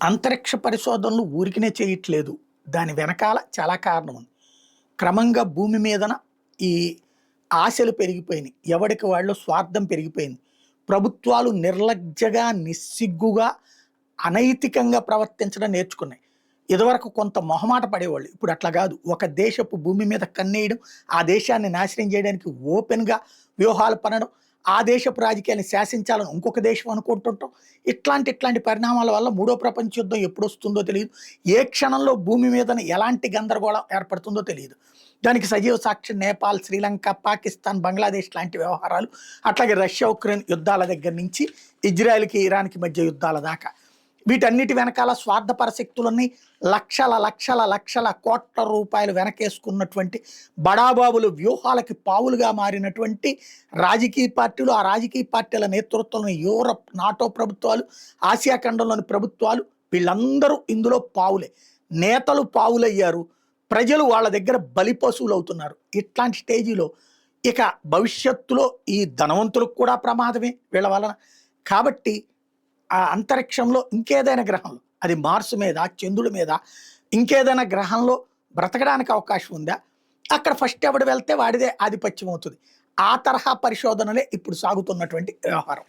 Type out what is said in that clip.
అంతరిక్ష పరిశోధనలు ఊరికనే చేయట్లేదు. దాని వెనకాల చాలా కారణం ఉంది. క్రమంగా భూమి మీదన ఈ ఆశలు పెరిగిపోయినాయి. ఎవడికి వాళ్ళు స్వార్థం పెరిగిపోయింది. ప్రభుత్వాలు నిర్లజ్జగా, నిస్సిగ్గుగా, అనైతికంగా ప్రవర్తించడం నేర్చుకున్నాయి. ఇదివరకు కొంత మొహమాట పడేవాళ్ళు. ఇప్పుడు అట్లా కాదు. ఒక దేశపు భూమి మీద కన్నేయడం, ఆ దేశాన్ని నాశనం చేయడానికి ఓపెన్‌గా వ్యూహాలు పన్నడం, ఆ దేశపు రాజకీయాన్ని శాసించాలని ఇంకొక దేశం అనుకుంటుంటాం. ఇట్లాంటి పరిణామాల వల్ల మూడో ప్రపంచ యుద్ధం ఎప్పుడొస్తుందో తెలీదు. ఏ క్షణంలో భూమి మీదన ఎలాంటి గందరగోళం ఏర్పడుతుందో తెలీదు. దానికి సజీవ సాక్ష్యం నేపాల్, శ్రీలంక, పాకిస్తాన్, బంగ్లాదేశ్ లాంటి వ్యవహారాలు. అట్లాగే రష్యా, ఉక్రెయిన్ యుద్ధాల దగ్గర నుంచి ఇజ్రాయెల్‌కి, ఇరాన్‌కి మధ్య యుద్ధాల దాకా. వీటన్నిటి వెనకాల స్వార్థపర శక్తులన్నీ లక్షల కోట్ల రూపాయలు వెనకేసుకున్నటువంటి బడాబాబులు వ్యూహాలకి పావులుగా మారినటువంటి రాజకీయ పార్టీలు, ఆ రాజకీయ పార్టీల నేతృత్వంలోని యూరప్, నాటో ప్రభుత్వాలు, ఆసియా ఖండంలోని ప్రభుత్వాలు, వీళ్ళందరూ ఇందులో పావులే. నేతలు పావులయ్యారు. ప్రజలు వాళ్ళ దగ్గర బలిపశువులు అవుతున్నారు. ఇట్లాంటి స్టేజీలో ఇక భవిష్యత్తులో ఈ ధనవంతులకు కూడా ప్రమాదమే వీళ్ళ వలన. కాబట్టి ఆ అంతరిక్షంలో ఇంకేదైనా గ్రహంలో, అది మార్స్ మీద, చంద్రుడి మీద, ఇంకేదైనా గ్రహంలో బ్రతకడానికి అవకాశం ఉందా? అక్కడ ఫస్ట్ ఎవడు వెళ్తే వాడిదే ఆధిపత్యం అవుతుంది. ఆ తరహా పరిశోధనలే ఇప్పుడు సాగుతున్నటువంటి వ్యవహారం.